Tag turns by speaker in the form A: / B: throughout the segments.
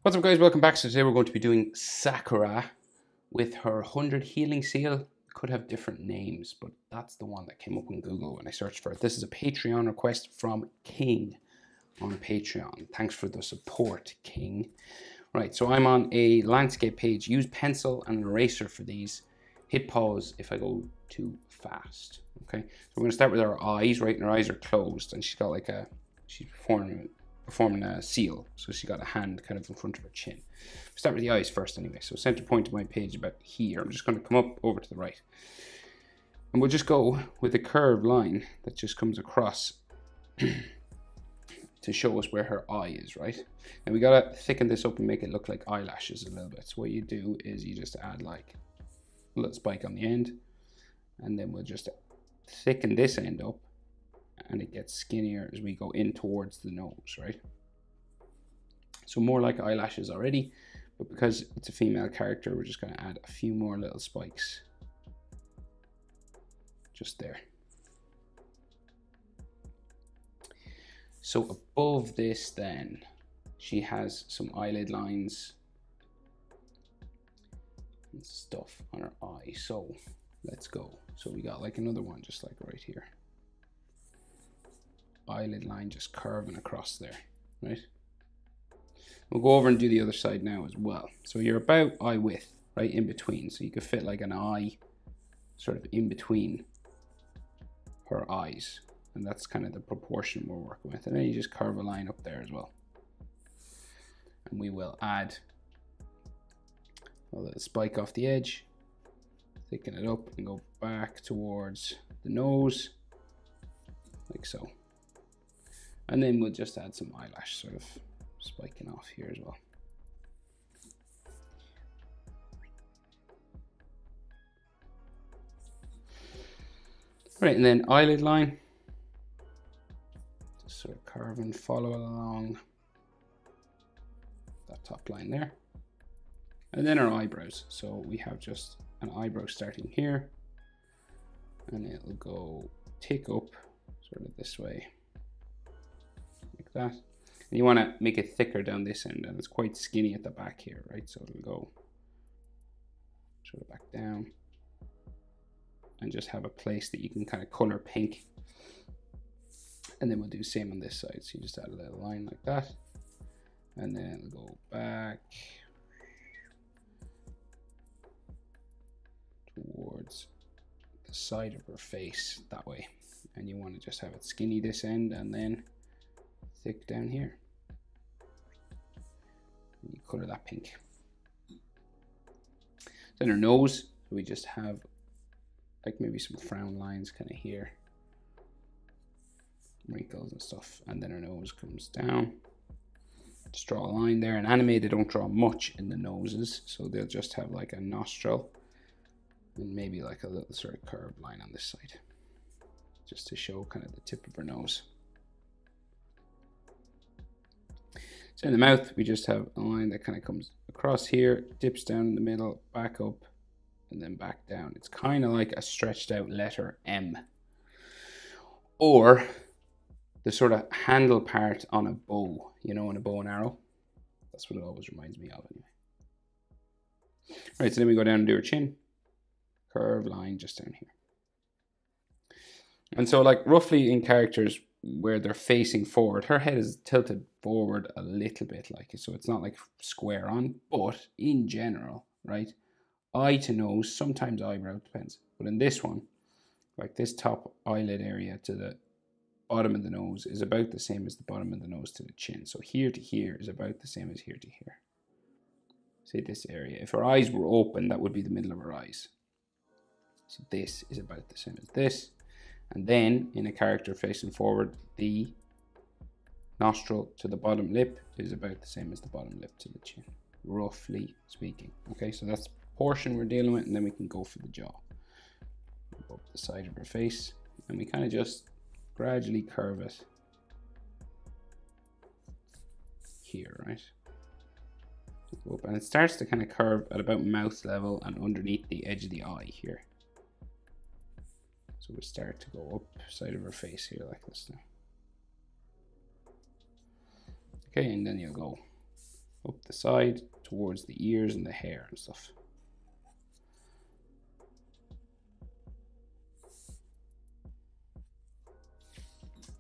A: What's up, guys? Welcome back. So today we're going to be doing Sakura with her 100 healing seal. Could have different names, but that's the one that came up on Google when I searched for it. This is a Patreon request from King on Patreon. Thanks for the support, King. Right, so I'm on a landscape page. Use pencil and an eraser for these. Hit pause if I go too fast. Okay, so we're going to start with her eyes, right? And her eyes are closed, and she's got like she's performing a seal, so she got a hand kind of in front of her chin. We'll start with the eyes first anyway. So center point of my page about here. I'm just going to come up over to the right, and we'll just go with a curved line that just comes across to show us where her eye is, right? And we gotta thicken this up and make it look like eyelashes a little bit. So what you do is you just add like a little spike on the end, and then we'll just thicken this end up, and it gets skinnier as we go in towards the nose, right? So more like eyelashes already, but because it's a female character, we're just going to add a few more little spikes just there. So above this then, she has some eyelid lines and stuff on her eye. So let's go. So we got like another one just like right here. Eyelid line just curving across there, right? We'll go over and do the other side now as well. So you're about eye width, right, in between. So you could fit like an eye sort of in between her eyes. And that's kind of the proportion we're working with. And then you just curve a line up there as well. And we will add a little spike off the edge, thicken it up and go back towards the nose, like so. And then we'll just add some eyelash sort of spiking off here as well. Right, and then eyelid line. Just sort of curve and follow along that top line there. And then our eyebrows. So we have just an eyebrow starting here, and it'll go tick up sort of this way. That, and you want to make it thicker down this end, and it's quite skinny at the back here, right? So it'll go sort of back down and just have a place that you can kind of color pink. And then we'll do the same on this side. So you just add a little line like that, and then it'll go back towards the side of her face that way. And you want to just have it skinny this end and then thick down here. And you color that pink. Then her nose, we just have like maybe some frown lines kind of here, wrinkles and stuff, and then her nose comes down. Just draw a line there. In anime they don't draw much in the noses, so they'll just have like a nostril and maybe like a little sort of curved line on this side, just to show kind of the tip of her nose. So in the mouth, we just have a line that kind of comes across here, dips down in the middle, back up, and then back down. It's kind of like a stretched out letter M. Or the sort of handle part on a bow, you know, on a bow and arrow. That's what it always reminds me of anyway. Right, so then we go down and do her chin. Curved line just down here. And so like roughly in characters where they're facing forward, her head is tilted forward a little bit, like, so it's not like square on, but in general, right, eye to nose, sometimes eyebrow, depends, but in this one, like this top eyelid area to the bottom of the nose is about the same as the bottom of the nose to the chin. So here to here is about the same as here to here. Say this area, if her eyes were open, that would be the middle of her eyes. So this is about the same as this. And then in a character facing forward, the nostril to the bottom lip is about the same as the bottom lip to the chin, roughly speaking. Okay, so that's the portion we're dealing with, and then we can go for the jaw. Go up the side of her face, and we kind of just gradually curve it here, right? And it starts to kind of curve at about mouth level and underneath the edge of the eye here. So we start to go up side of her face here like this now. Okay, and then you'll go up the side towards the ears and the hair and stuff.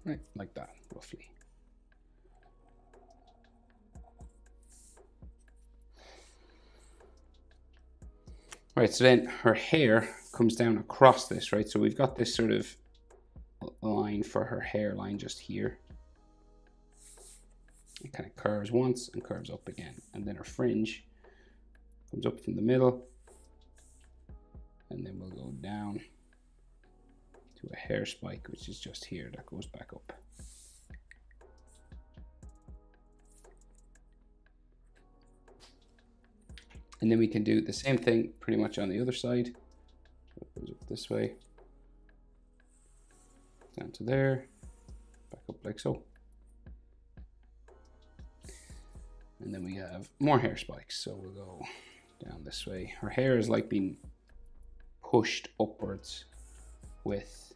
A: Right, like that, roughly. Right, so then her hair comes down across this, right? So we've got this sort of line for her hairline just here. It kind of curves once and curves up again. And then her fringe comes up from the middle. And then we'll go down to a hair spike, which is just here, that goes back up. And then we can do the same thing pretty much on the other side. So it goes up this way, down to there, back up like so. And then we have more hair spikes. So we'll go down this way. Her hair is like being pushed upwards with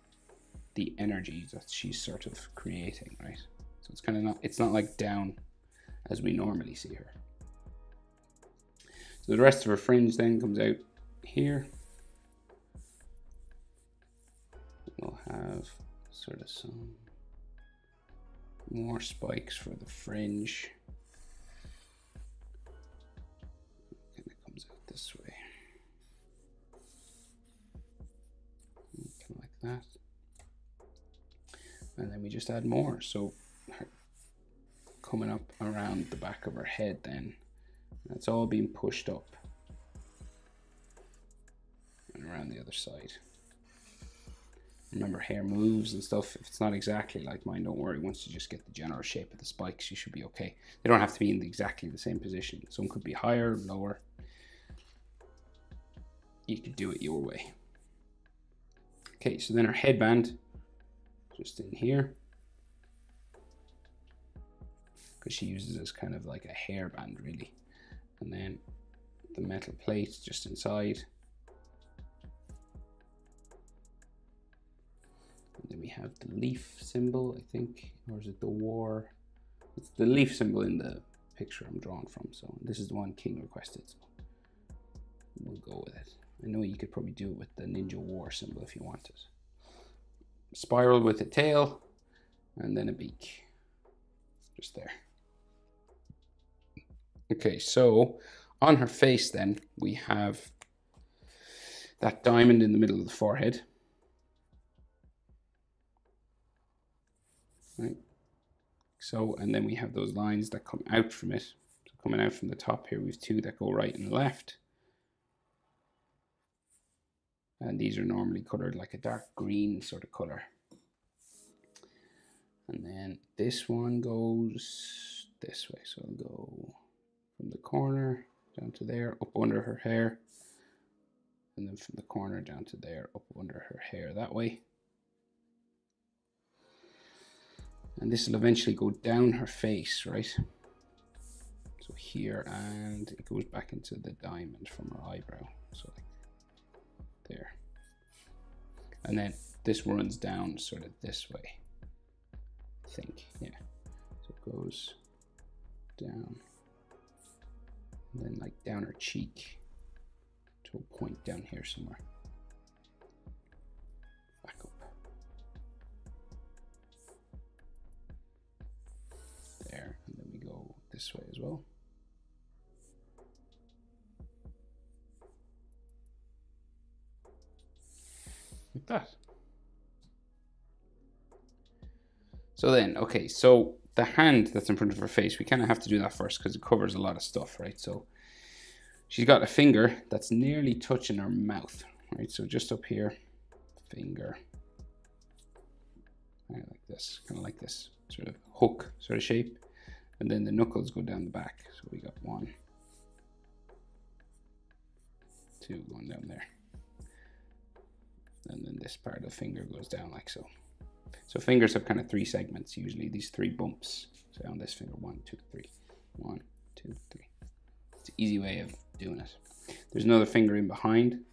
A: the energy that she's sort of creating, right? So it's kind of not, it's not like down as we normally see her. So the rest of her fringe then comes out here. We'll have sort of some more spikes for the fringe. And it comes out this way. Kind of like that. And then we just add more. So coming up around the back of her head then. That's all being pushed up and around the other side. Remember, hair moves and stuff. If it's not exactly like mine, don't worry. Once you just get the general shape of the spikes, you should be okay. They don't have to be in exactly the same position. Some could be higher, lower. You could do it your way. Okay, so then our headband, just in here. Because she uses it as kind of like a hairband, really. And then the metal plate just inside. And then we have the leaf symbol, I think, or is it the war? It's the leaf symbol in the picture I'm drawn from. So this is the one King requested. So we'll go with it. I know you could probably do it with the ninja war symbol if you wanted. Spiral with a tail and then a beak. Just there. Okay, so on her face then, we have that diamond in the middle of the forehead. Right. So, and then we have those lines that come out from it. So coming out from the top here, we have two that go right and left. And these are normally colored like a dark green sort of color. And then this one goes this way. So I'll go from the corner down to there, up under her hair, and then from the corner down to there, up under her hair that way. And this will eventually go down her face, right? So here, and it goes back into the diamond from her eyebrow. So like there. And then this runs down sort of this way, I think, yeah. So it goes down. And then like down her cheek to a point down here somewhere. Back up. There, and then we go this way as well. Like that. So then, okay, so the hand that's in front of her face, we kind of have to do that first because it covers a lot of stuff, right? So she's got a finger that's nearly touching her mouth, right? So just up here, finger, right, like this, kind of like this sort of hook sort of shape. And then the knuckles go down the back. So we got 1, 2 going down there. And then this part of the finger goes down like so. So fingers have kind of 3 segments, usually these 3 bumps. So on this finger, 1, 2, 3, 1, 2, 3. It's an easy way of doing it. There's another finger in behind.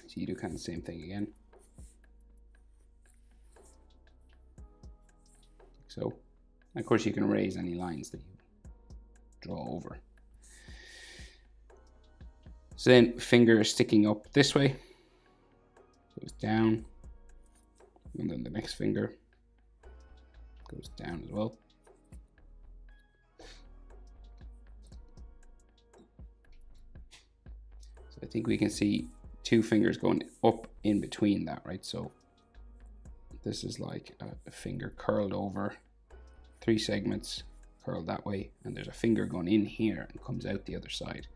A: So you do kind of the same thing again. So, of course you can erase any lines that you draw over. So then finger is sticking up this way, goes down, and then the next finger goes down as well. So I think we can see two fingers going up in between that, right? So this is like a finger curled over, 3 segments curled that way, and there's a finger going in here and comes out the other side.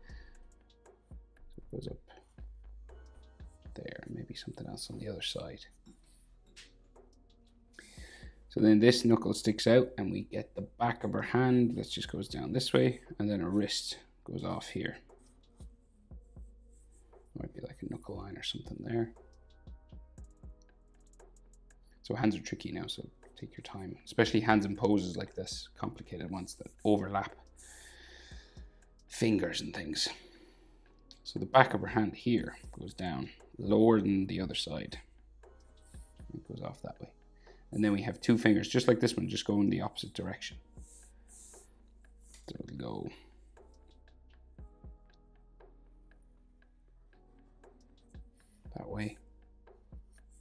A: So it goes up there, and maybe something else on the other side. So then this knuckle sticks out and we get the back of her hand that just goes down this way, and then her wrist goes off here. Might be like a knuckle line or something there. So hands are tricky now, so take your time, especially hands in poses like this, complicated ones that overlap fingers and things. So the back of her hand here goes down, lower than the other side. It goes off that way. And then we have 2 fingers, just like this one, just go in the opposite direction. So it'll go that way,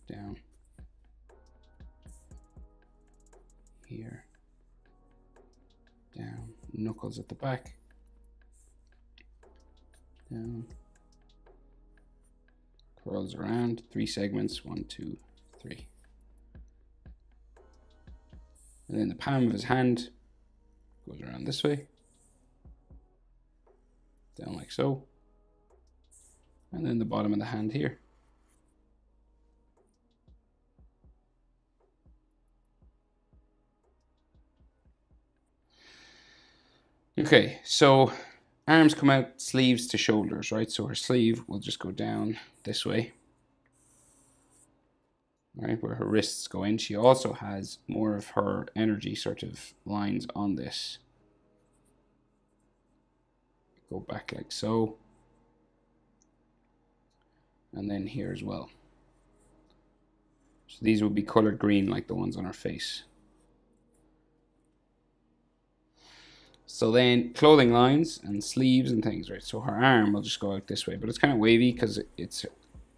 A: down, here, down, knuckles at the back, down, curls around, 3 segments, 1, 2, 3. And then the palm of his hand goes around this way, down like so, and then the bottom of the hand here. Okay, so arms come out, sleeves to shoulders, right? So her sleeve will just go down this way, right, where her wrists go in. She also has more of her energy sort of lines on this. Go back like so, and then here as well. So these will be colored green like the ones on her face. So then clothing lines and sleeves and things, right? So her arm will just go out this way, but it's kind of wavy because it's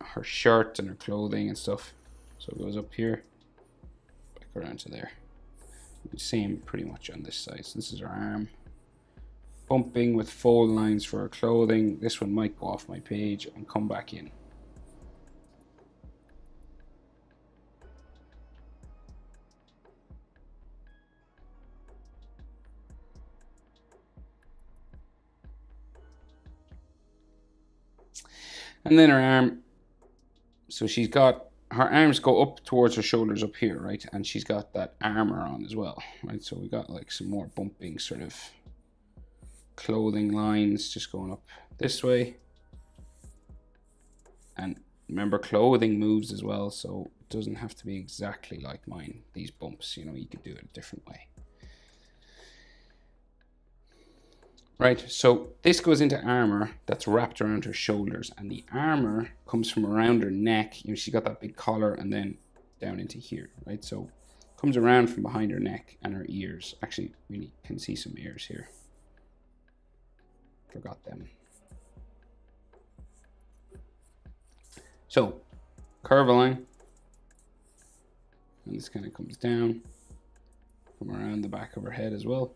A: her shirt and her clothing and stuff. So it goes up here, back around to there. Same pretty much on this side. So this is her arm. Bumping with fold lines for her clothing. This one might go off my page and come back in. And then her arm, so she's got, her arms go up towards her shoulders up here, right? And she's got that armor on as well, right? So we got like some more bumping sort of clothing lines just going up this way. And remember, clothing moves as well, so it doesn't have to be exactly like mine, these bumps, you know, you could do it a different way. Right, so this goes into armor that's wrapped around her shoulders, and the armor comes from around her neck. You know, she got that big collar and then down into here, right? So it comes around from behind her neck and her ears. Actually, we can see some ears here. Forgot them. So, curve a line, and this kind of comes down, come around the back of her head as well.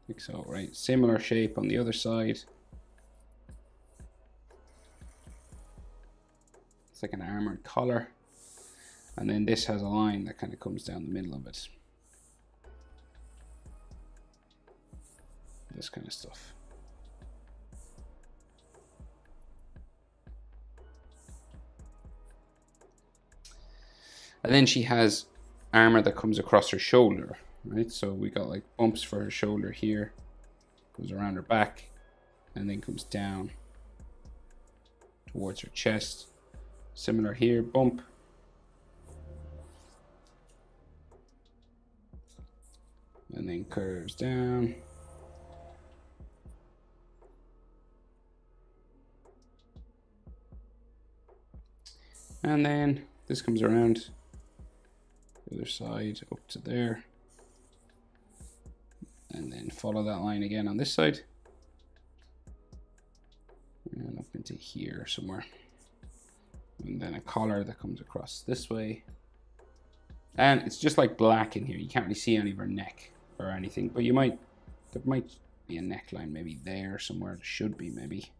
A: Like so, right? Similar shape on the other side. It's like an armored collar. And then this has a line that kind of comes down the middle of it. This kind of stuff. And then she has armor that comes across her shoulder, right? So we got like bumps for her shoulder here, goes around her back, and then comes down towards her chest. Similar here, bump. And then curves down. And then this comes around the other side up to there. follow that line again on this side. And up into here somewhere. And then a collar that comes across this way. And it's just like black in here. You can't really see any of her neck or anything, but there might be a neckline maybe there somewhere. There should be maybe.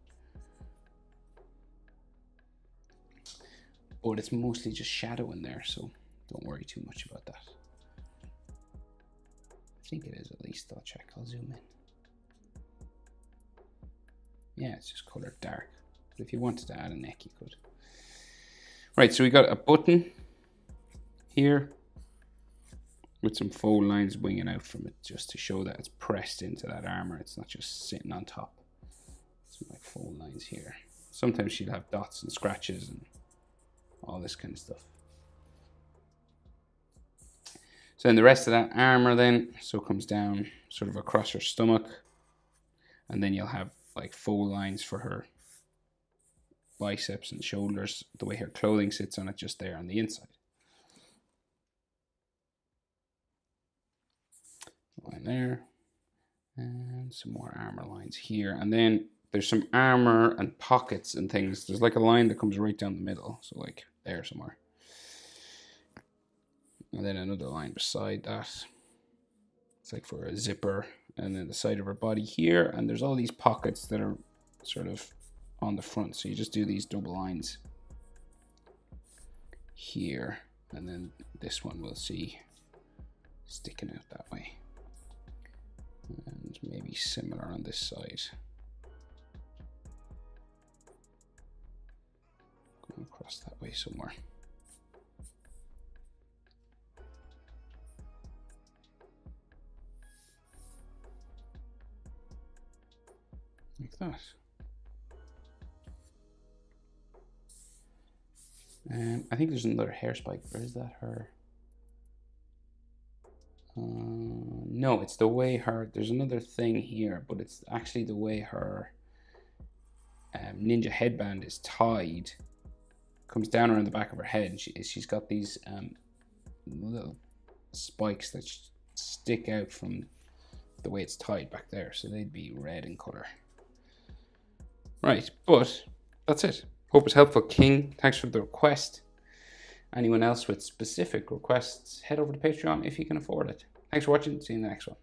A: But it's mostly just shadow in there, so don't worry too much about that. I think it is at least. I'll check. I'll zoom in. Yeah, it's just colored dark. But if you wanted to add a neck, you could. Right, so we got a button here with some fold lines winging out from it, just to show that it's pressed into that armor. It's not just sitting on top. Some like fold lines here. Sometimes she'll have dots and scratches and all this kind of stuff. So then the rest of that armor then, so comes down sort of across her stomach, and then you'll have like fold lines for her biceps and shoulders, the way her clothing sits on it just there on the inside. Line there, and some more armor lines here, and then there's some armor and pockets and things. There's like a line that comes right down the middle, so like there somewhere. And then another line beside that. It's like for a zipper. And then the side of her body here. And there's all these pockets that are sort of on the front. So you just do these double lines here. And then this one we'll see sticking out that way. And maybe similar on this side. Going across that way somewhere. Like that. I think there's another hair spike, or is that her? No, it's the way her, there's another thing here, but it's actually the way her ninja headband is tied. Comes down around the back of her head, and she's got these little spikes that stick out from the way it's tied back there, so they'd be red in color. Right, but that's it. Hope it's helpful, King. Thanks for the request. Anyone else with specific requests, head over to Patreon if you can afford it. Thanks for watching. See you in the next one.